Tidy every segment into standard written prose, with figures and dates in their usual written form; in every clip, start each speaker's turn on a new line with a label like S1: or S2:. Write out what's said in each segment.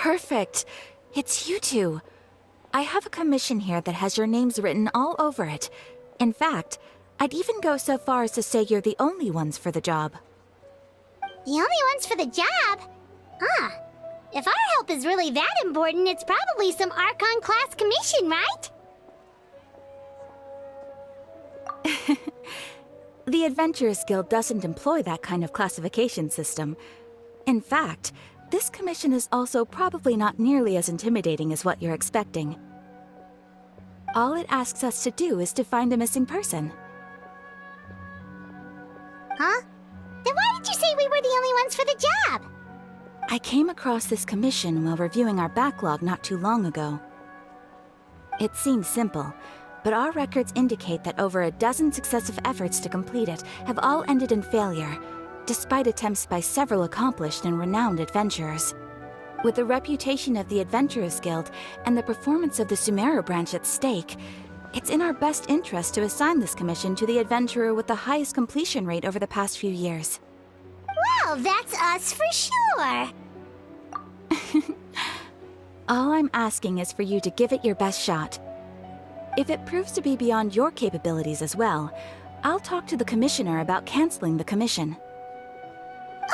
S1: Perfect. It's you two. I have a commission here that has your names written all over it. In fact, I'd even go so far as to say you're the only ones for the job.
S2: The only ones for the job? Huh. If our help is really that important, it's probably some Archon class commission, right?
S1: The Adventurers Guild doesn't employ that kind of classification system. In fact, this commission is also probably not nearly as intimidating as what you're expecting. All it asks us to do is to find a missing person.
S2: Huh? Then why did you say we were the only ones for the job?
S1: I came across this commission while reviewing our backlog not too long ago. It seems simple, but our records indicate that over a dozen successive efforts to complete it have all ended in failure, despite attempts by several accomplished and renowned adventurers. With the reputation of the Adventurers Guild and the performance of the Sumeru branch at stake, it's in our best interest to assign this commission to the adventurer with the highest completion rate over the past few years.
S2: Well, that's us for sure.
S1: All I'm asking is for you to give it your best shot. If it proves to be beyond your capabilities as well, I'll talk to the commissioner about canceling the commission.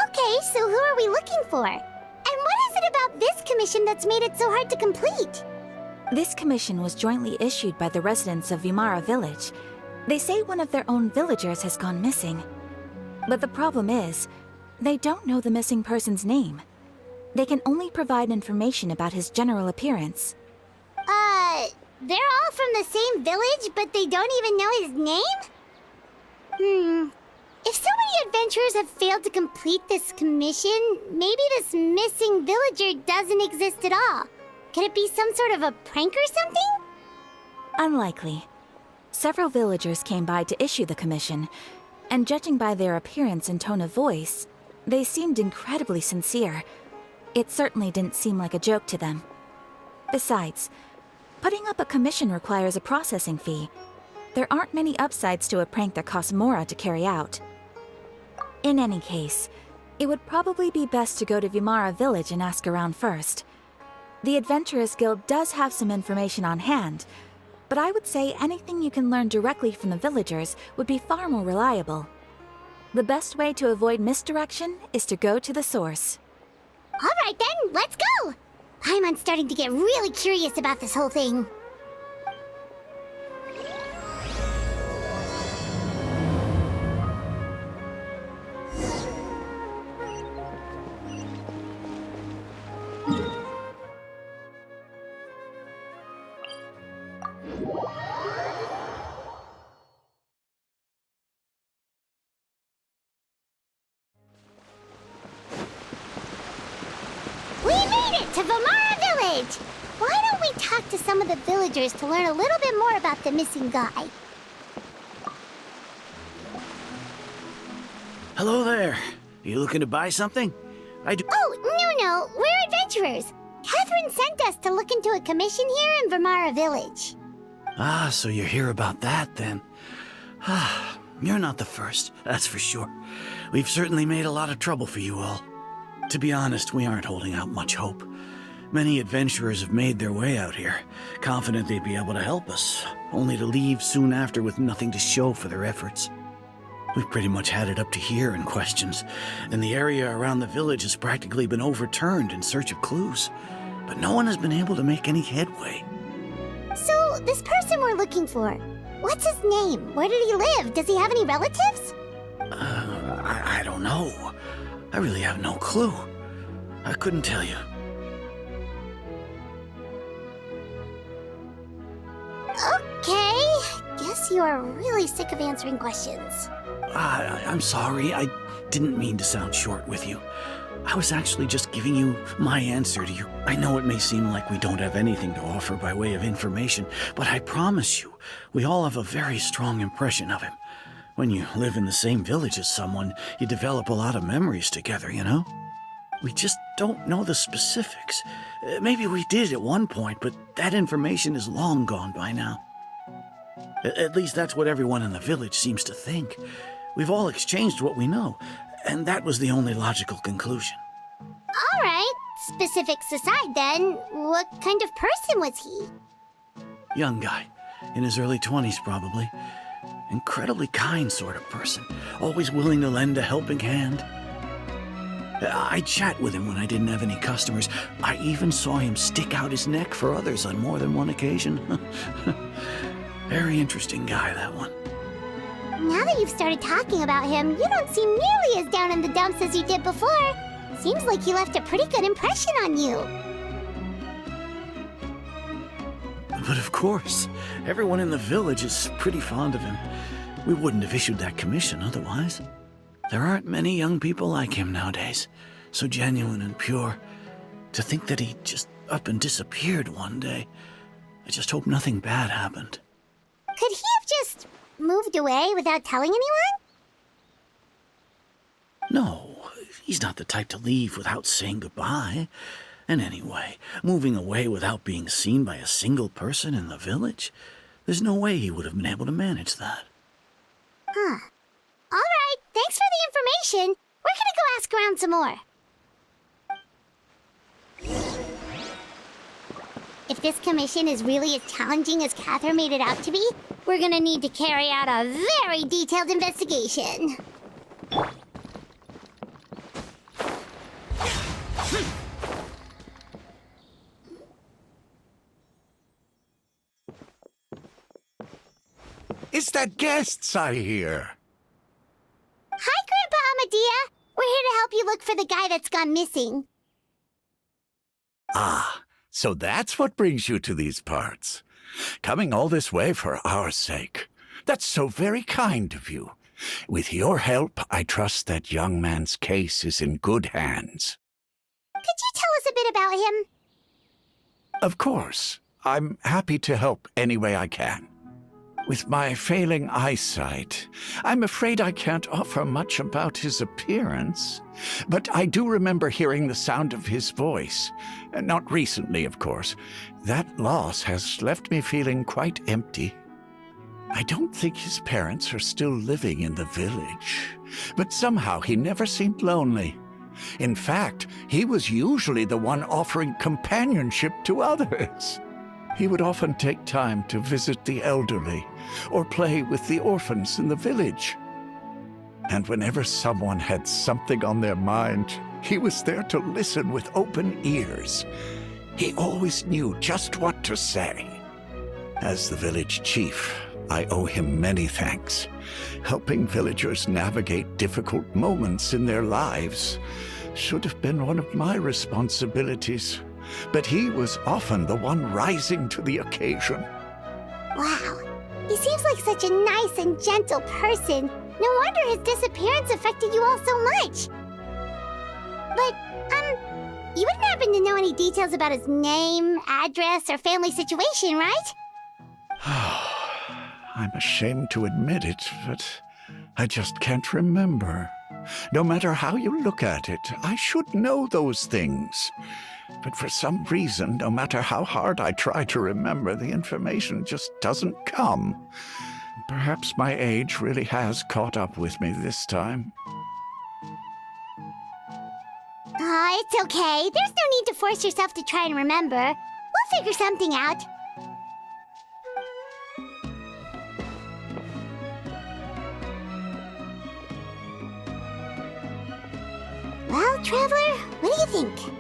S2: Okay, so who are we looking for? And what is it about this commission that's made it so hard to complete?
S1: This commission was jointly issued by the residents of Vimara Village. They say one of their own villagers has gone missing. But the problem is, they don't know the missing person's name. They can only provide information about his general appearance.
S2: They're all from the same village, but they don't even know his name? If so many adventurers have failed to complete this commission, maybe this missing villager doesn't exist at all. Could it be some sort of a prank or something?
S1: Unlikely. Several villagers came by to issue the commission, and judging by their appearance and tone of voice, they seemed incredibly sincere. It certainly didn't seem like a joke to them. Besides, putting up a commission requires a processing fee. There aren't many upsides to a prank that costs Mora to carry out. In any case, it would probably be best to go to Vimara Village and ask around first. The Adventurers Guild does have some information on hand, but I would say anything you can learn directly from the villagers would be far more reliable. The best way to avoid misdirection is to go to the source.
S2: All right then, let's go! Paimon's starting to get really curious about this whole thing. We made it to Vimara Village! Why don't we talk to some of the villagers to learn a little bit more about the missing guy?
S3: Hello there. You looking to buy something?
S2: Oh, no, we're adventurers. Catherine sent us to look into a commission here in Vimara Village.
S3: Ah, so you're here about that, then. Ah, you're not the first, that's for sure. We've certainly made a lot of trouble for you all. To be honest, we aren't holding out much hope. Many adventurers have made their way out here, confident they'd be able to help us, only to leave soon after with nothing to show for their efforts. We've pretty much had it up to here in questions, and the area around the village has practically been overturned in search of clues, but no one has been able to make any headway.
S2: So, this person we're looking for, what's his name? Where did he live? Does he have any relatives?
S3: I don't know. I really have no clue. I couldn't tell you.
S2: Okay, guess you are really sick of answering questions.
S3: I'm sorry, I didn't mean to sound short with you. I was actually just giving you my answer to you. I know it may seem like we don't have anything to offer by way of information, but I promise you, we all have a very strong impression of him. When you live in the same village as someone, you develop a lot of memories together, you know? We just don't know the specifics. Maybe we did at one point, but that information is long gone by now. At least that's what everyone in the village seems to think. We've all exchanged what we know, and that was the only logical conclusion.
S2: All right, specifics aside then, what kind of person was he?
S3: Young guy. In his early 20s, probably. Incredibly kind sort of person. Always willing to lend a helping hand. I'd chat with him when I didn't have any customers. I even saw him stick out his neck for others on more than one occasion. Very interesting guy, that one.
S2: Now that you've started talking about him, you don't seem nearly as down in the dumps as you did before. Seems like he left a pretty good impression on you.
S3: But of course, everyone in the village is pretty fond of him. We wouldn't have issued that commission otherwise. There aren't many young people like him nowadays, so genuine and pure. To think that he just up and disappeared one day. I just hope nothing bad happened.
S2: Could he have just moved away without telling anyone?
S3: No, he's not the type to leave without saying goodbye. And anyway, moving away without being seen by a single person in the village? There's no way he would have been able to manage that.
S2: Huh. All right, thanks for the information. We're gonna go ask around some more. If this commission is really as challenging as Catherine made it out to be, we're gonna need to carry out a very detailed investigation.
S4: It's the guests I hear.
S2: Hi, Grandpa Amadea. We're here to help you look for the guy that's gone missing.
S4: Ah, so that's what brings you to these parts. Coming all this way for our sake. That's so very kind of you. With your help, I trust that young man's case is in good hands.
S2: Could you tell us a bit about him?
S4: Of course. I'm happy to help any way I can. With my failing eyesight, I'm afraid I can't offer much about his appearance. But I do remember hearing the sound of his voice. Not recently, of course. That loss has left me feeling quite empty. I don't think his parents are still living in the village. But somehow he never seemed lonely. In fact, he was usually the one offering companionship to others. He would often take time to visit the elderly or play with the orphans in the village. And whenever someone had something on their mind, he was there to listen with open ears. He always knew just what to say. As the village chief, I owe him many thanks. Helping villagers navigate difficult moments in their lives should have been one of my responsibilities. But he was often the one rising to the occasion.
S2: Wow. He seems like such a nice and gentle person. No wonder his disappearance affected you all so much. But, you wouldn't happen to know any details about his name, address, or family situation, right?
S4: I'm ashamed to admit it, but I just can't remember. No matter how you look at it, I should know those things. But for some reason, no matter how hard I try to remember, the information just doesn't come. Perhaps my age really has caught up with me this time.
S2: It's okay. There's no need to force yourself to try and remember. We'll figure something out. Well, Traveler, what do you think?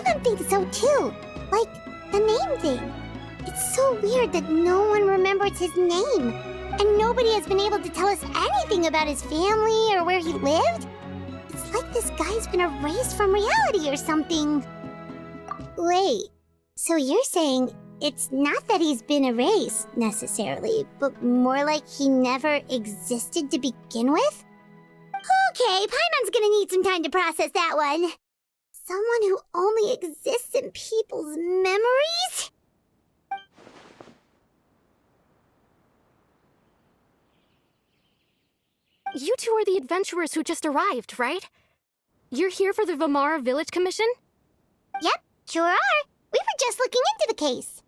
S2: I think so too. Like, the name thing. It's so weird that no one remembers his name. And nobody has been able to tell us anything about his family or where he lived. It's like this guy's been erased from reality or something. Wait, so you're saying it's not that he's been erased, necessarily, but more like he never existed to begin with? Okay, Paimon's gonna need some time to process that one. Someone who only exists in people's memories?
S5: You two are the adventurers who just arrived, right? You're here for the Vamara Village Commission?
S2: Yep, sure are. We were just looking into the case.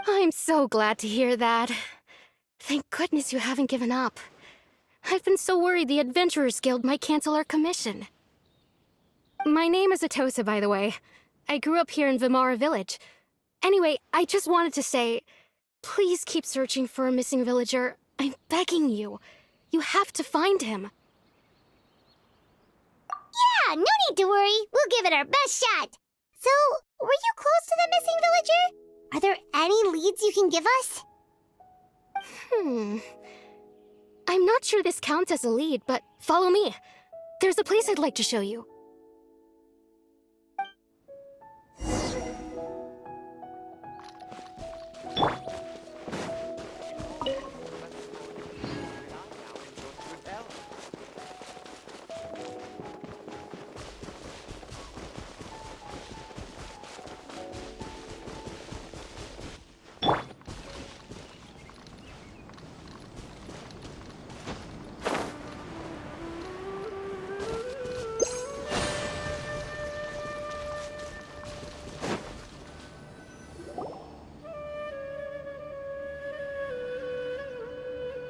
S5: I'm so glad to hear that. Thank goodness you haven't given up. I've been so worried the Adventurers Guild might cancel our commission. My name is Atosa, by the way. I grew up here in Vimara Village. Anyway, I just wanted to say, please keep searching for a missing villager. I'm begging you. You have to find him.
S2: Yeah, no need to worry. We'll give it our best shot. So, were you close to the missing villager? Are there any leads you can give us?
S5: I'm not sure this counts as a lead, but follow me. There's a place I'd like to show you.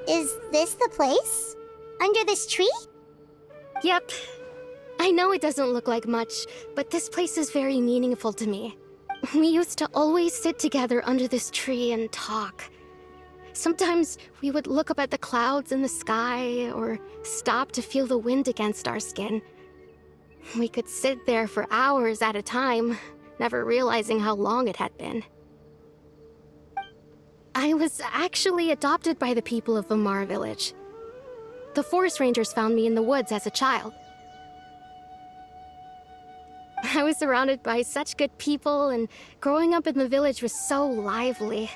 S2: Is this the place? Under this tree?
S5: Yep. I know it doesn't look like much, but this place is very meaningful to me. We used to always sit together under this tree and talk. Sometimes we would look up at the clouds in the sky, or stop to feel the wind against our skin. We could sit there for hours at a time, never realizing how long it had been. I was actually adopted by the people of Vimara Village. The forest rangers found me in the woods as a child. I was surrounded by such good people, and growing up in the village was so lively.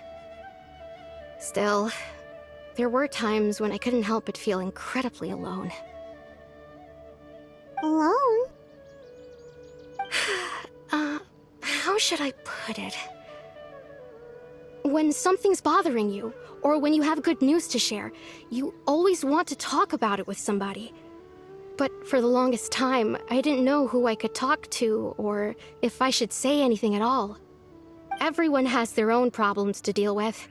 S5: Still, there were times when I couldn't help but feel incredibly alone.
S2: Alone?
S5: How should I put it? When something's bothering you, or when you have good news to share, you always want to talk about it with somebody. But for the longest time, I didn't know who I could talk to, or if I should say anything at all. Everyone has their own problems to deal with.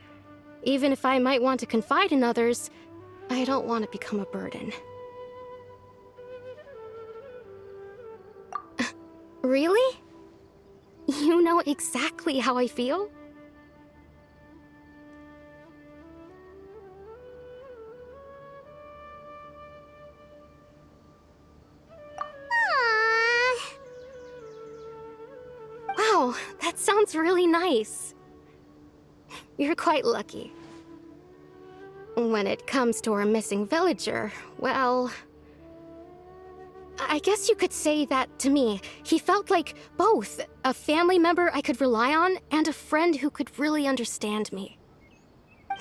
S5: Even if I might want to confide in others, I don't want to become a burden. Really? You know exactly how I feel? Wow, that sounds really nice. You're quite lucky. When it comes to our missing villager, well, I guess you could say that to me. He felt like both a family member I could rely on and a friend who could really understand me.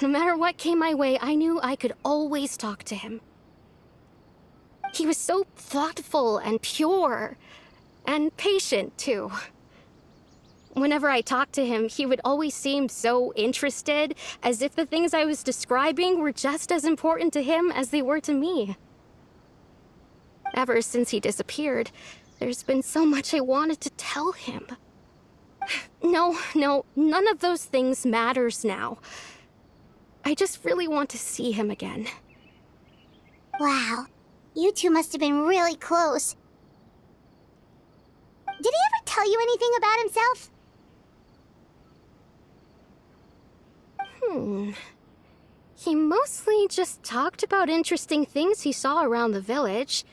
S5: No matter what came my way, I knew I could always talk to him. He was so thoughtful and pure, and patient, too. Whenever I talked to him, he would always seem so interested, as if the things I was describing were just as important to him as they were to me. Ever since he disappeared, there's been so much I wanted to tell him. No, none of those things matters now. I just really want to see him again.
S2: Wow, you two must have been really close. Did he ever tell you anything about himself?
S5: He mostly just talked about interesting things he saw around the village.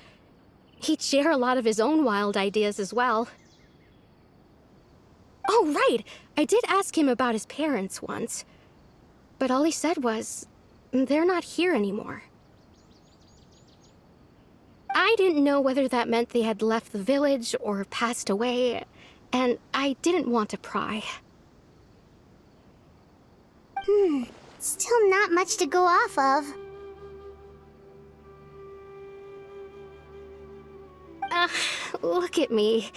S5: He'd share a lot of his own wild ideas as well. Oh, right! I did ask him about his parents once. But all he said was, they're not here anymore. I didn't know whether that meant they had left the village or passed away, and I didn't want to pry.
S2: Still not much to go off of.
S5: Look at me.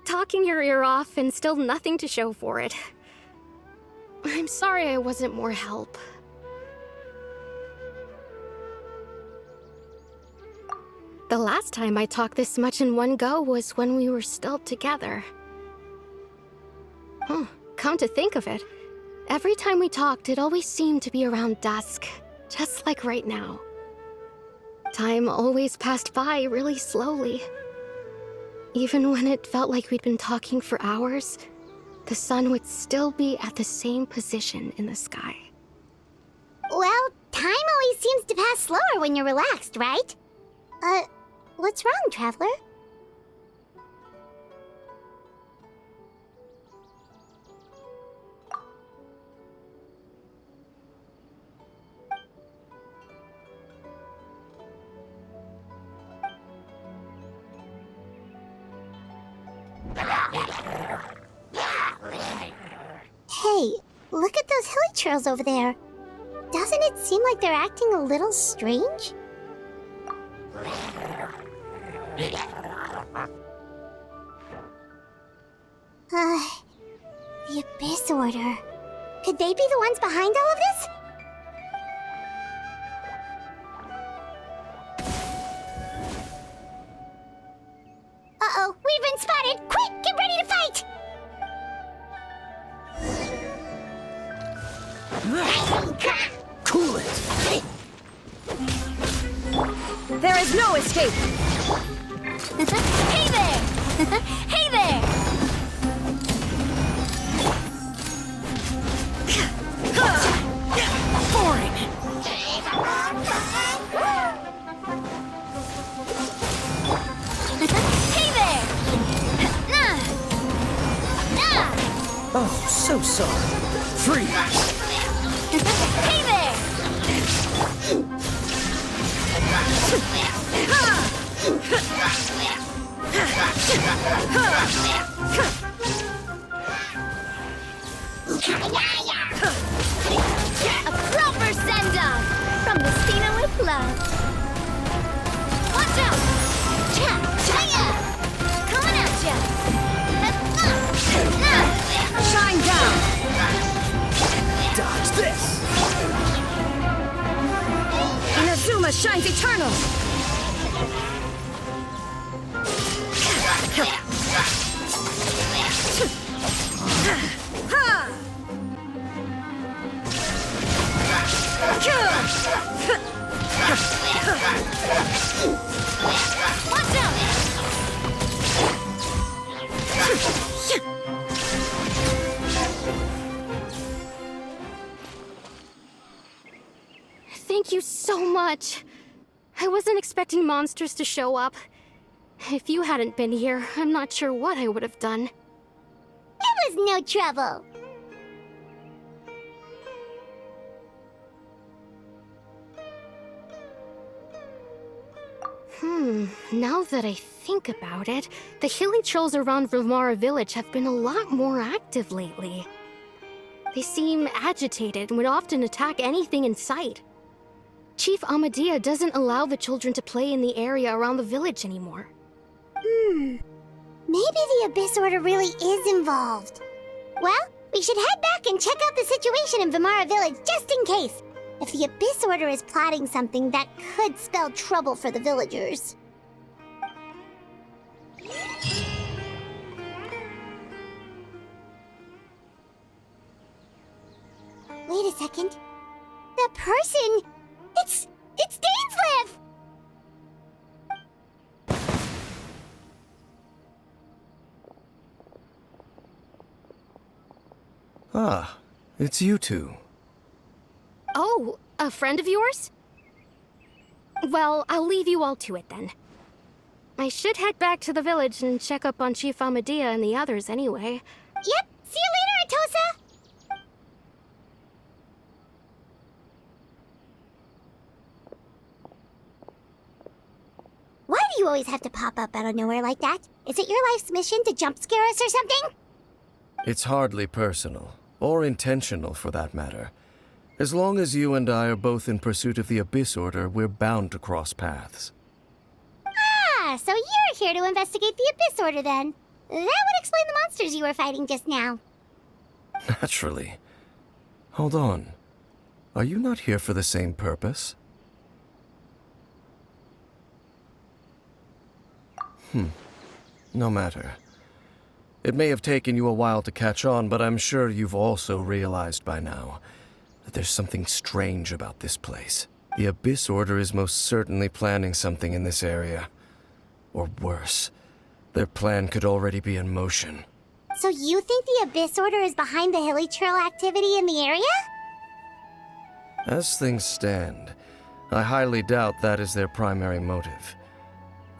S5: Talking your ear off and still nothing to show for it. I'm sorry I wasn't more help. The last time I talked this much in one go was when we were still together. Come to think of it, every time we talked, it always seemed to be around dusk, just like right now. Time always passed by really slowly. Even when it felt like we'd been talking for hours, the sun would still be at the same position in the sky.
S2: Well, time always seems to pass slower when you're relaxed, right? What's wrong, Traveler? Hey, look at those hilly trails over there. Doesn't it seem like they're acting a little strange? The Abyss Order. Could they be the ones behind all of this? Uh-oh, we've been spotted! Quick, get ready to fight!
S3: Cool it!
S1: There is no escape!
S2: Hey there! Hey there!
S1: Boring!
S2: Hey there! Nah! Nah!
S3: Oh, so sorry. Freeze!
S2: Hey there! A proper send-off from the Cena with love. Watch out! Cha-cha-ya! Coming at ya!
S1: Shine down!
S3: Dodge this!
S1: Inazuma shines eternal!
S2: Watch out!
S5: Thank you so much. I wasn't expecting monsters to show up. If you hadn't been here, I'm not sure what I would have done.
S2: It was no trouble.
S5: Now that I think about it, the hilly trolls around Vimara village have been a lot more active lately. They seem agitated and would often attack anything in sight. Chief Amadea doesn't allow the children to play in the area around the village anymore.
S2: Maybe the Abyss Order really is involved. Well, we should head back and check out the situation in Vimara village just in case. If the Abyss Order is plotting something that could spell trouble for the villagers. Wait a second. That person... It's Dainsleif!
S6: Ah, it's you two.
S5: Oh, a friend of yours? Well, I'll leave you all to it then. I should head back to the village and check up on Chief Amadea and the others anyway.
S2: Yep, see you later, Atosa! Why do you always have to pop up out of nowhere like that? Is it your life's mission to jump scare us or something?
S6: It's hardly personal, or intentional for that matter. As long as you and I are both in pursuit of the Abyss Order, we're bound to cross paths.
S2: Ah, so you're here to investigate the Abyss Order then. That would explain the monsters you were fighting just now.
S6: Naturally. Hold on. Are you not here for the same purpose? No matter. It may have taken you a while to catch on, but I'm sure you've also realized by now that there's something strange about this place. The Abyss Order is most certainly planning something in this area. Or worse, their plan could already be in motion.
S2: So you think the Abyss Order is behind the hilly trail activity in the area?
S6: As things stand, I highly doubt that is their primary motive.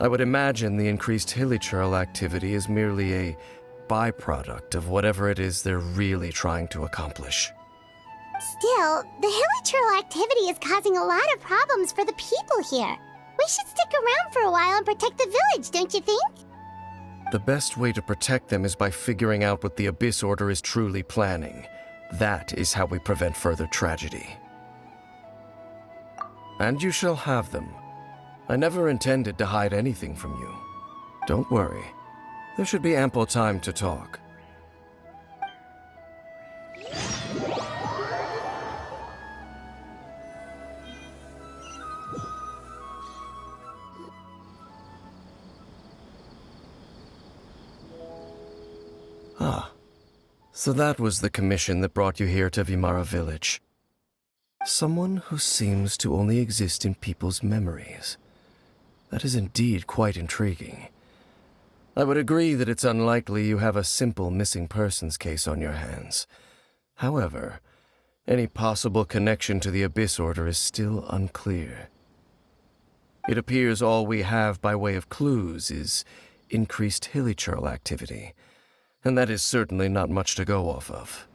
S6: I would imagine the increased hilichurl activity is merely a byproduct of whatever it is they're really trying to accomplish.
S2: Still, the hilichurl activity is causing a lot of problems for the people here. We should stick around for a while and protect the village, don't you think?
S6: The best way to protect them is by figuring out what the Abyss Order is truly planning. That is how we prevent further tragedy. And you shall have them. I never intended to hide anything from you. Don't worry. There should be ample time to talk. Ah, so that was the commission that brought you here to Vimara Village. Someone who seems to only exist in people's memories. That is indeed quite intriguing. I would agree that it's unlikely you have a simple missing persons case on your hands. However, any possible connection to the Abyss Order is still unclear. It appears all we have by way of clues is increased hilichurl activity, and that is certainly not much to go off of.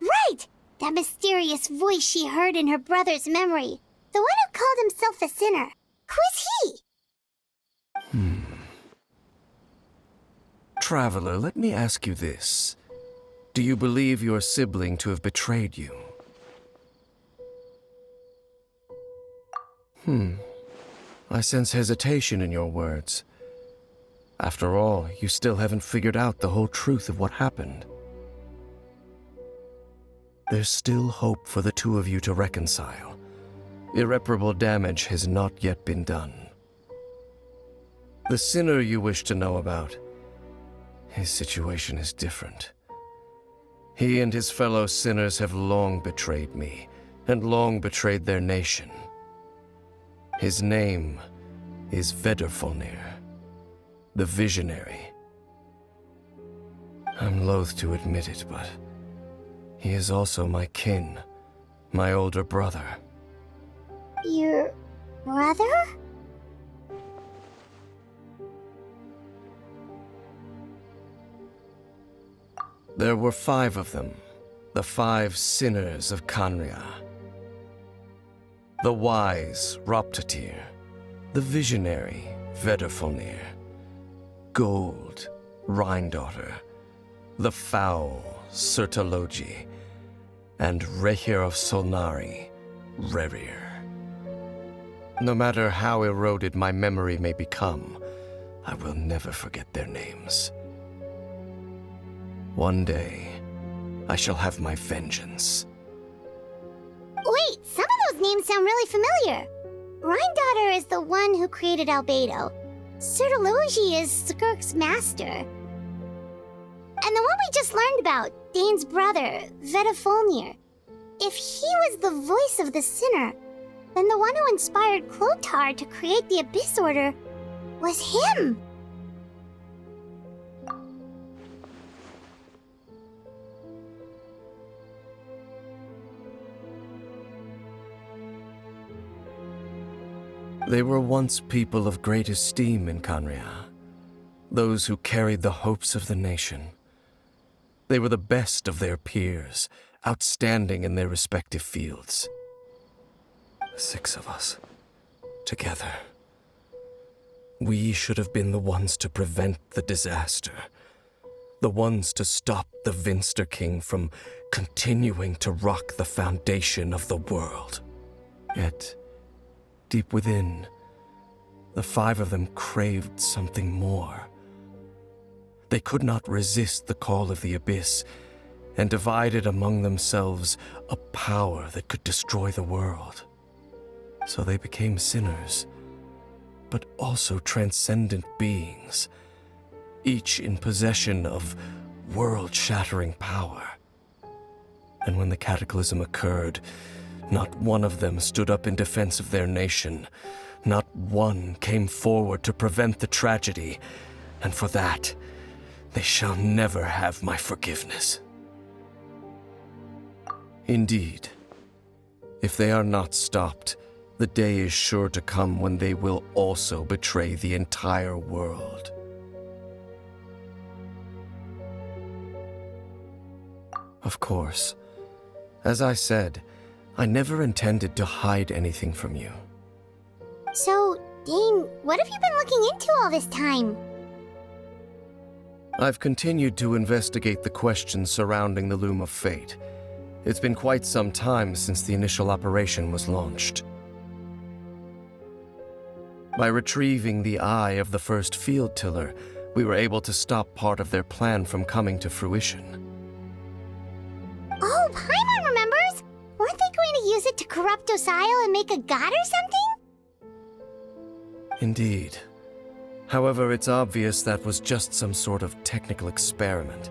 S2: Right! That mysterious voice she heard in her brother's memory. The one who called himself a sinner. Who is he?
S6: Traveler, let me ask you this. Do you believe your sibling to have betrayed you? I sense hesitation in your words. After all, you still haven't figured out the whole truth of what happened. There's still hope for the two of you to reconcile. Irreparable damage has not yet been done. The sinner you wish to know about, his situation is different. He and his fellow sinners have long betrayed me, and long betrayed their nation. His name is Vedrfolnir, the Visionary. I'm loath to admit it, but he is also my kin, my older brother.
S2: Your brother?
S6: There were 5 of them, the 5 sinners of Kanria. The wise, Roptatir, the visionary, Vedrfolnir, Gold, Rhine-daughter, the foul, Sertologi, and Rehir of Solnari, Rerir. No matter how eroded my memory may become, I will never forget their names. One day, I shall have my vengeance.
S2: Wait, some of those names sound really familiar. Rhine-daughter is the one who created Albedo. Sertologi is Skirk's master. And the one we just learned about, Dane's brother, Vedrfolnir. If he was the voice of the sinner, then the one who inspired Clotar to create the Abyss Order was him.
S6: They were once people of great esteem in Kanria, those who carried the hopes of the nation. They were the best of their peers, outstanding in their respective fields. 6 of us, together. We should have been the ones to prevent the disaster, the ones to stop the Vinster King from continuing to rock the foundation of the world. Yet, deep within, the 5 of them craved something more. They could not resist the call of the Abyss, and divided among themselves a power that could destroy the world. So they became sinners, but also transcendent beings, each in possession of world-shattering power. And when the cataclysm occurred, Not one of them stood up in defense of their nation. Not one came forward to prevent the tragedy. And for that, they shall never have my forgiveness. Indeed, if they are not stopped, the day is sure to come when they will also betray the entire world. Of course, as I said, I never intended to hide anything from you.
S2: So, Dane, what have you been looking into all this time?
S6: I've continued to investigate the questions surrounding the Loom of Fate. It's been quite some time since the initial operation was launched. By retrieving the eye of the first field tiller, we were able to stop part of their plan from coming to fruition.
S2: Oh, Paimon remembers! Weren't they going to use it to corrupt Osial and make a god or something?
S6: Indeed. However, it's obvious that was just some sort of technical experiment.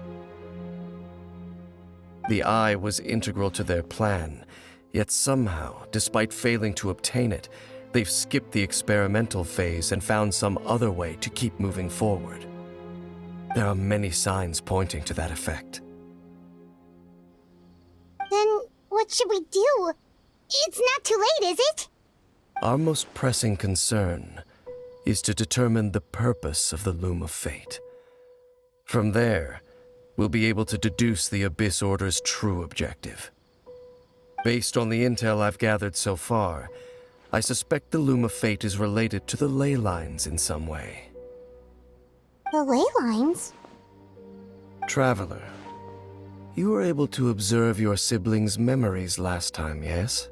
S6: The eye was integral to their plan, yet somehow, despite failing to obtain it, they've skipped the experimental phase and found some other way to keep moving forward. There are many signs pointing to that effect.
S2: Then what should we do? It's not too late, is it?
S6: Our most pressing concern is to determine the purpose of the Loom of Fate. From there, we'll be able to deduce the Abyss Order's true objective. Based on the intel I've gathered so far, I suspect the Loom of Fate is related to the ley lines in some way.
S2: The ley lines?
S6: Traveler, you were able to observe your siblings' memories last time, yes?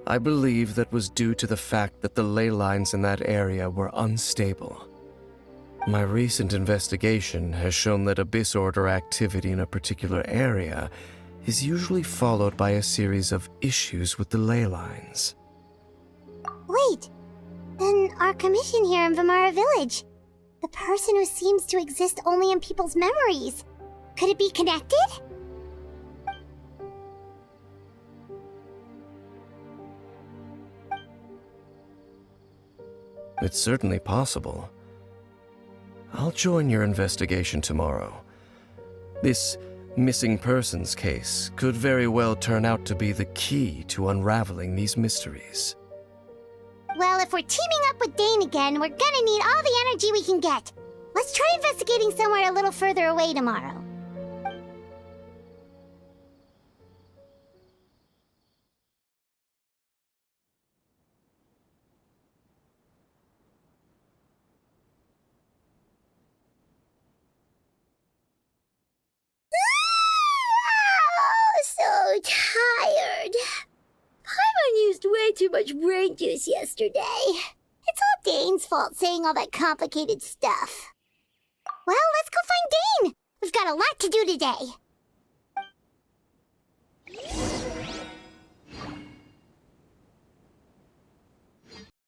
S6: I believe that was due to the fact that the ley lines in that area were unstable. My recent investigation has shown that Abyss Order activity in a particular area is usually followed by a series of issues with the ley lines.
S2: Wait, then our commission here in Vimara Village, the person who seems to exist only in people's memories, could it be connected?
S6: It's certainly possible. I'll join your investigation tomorrow. This missing persons case could very well turn out to be the key to unraveling these mysteries.
S2: Well, if we're teaming up with Dane again, we're gonna need all the energy we can get. Let's try investigating somewhere a little further away tomorrow. So tired. Paimon used way too much brain juice yesterday. It's all Dane's fault saying all that complicated stuff. Well, let's go find Dane. We've got a lot to do today.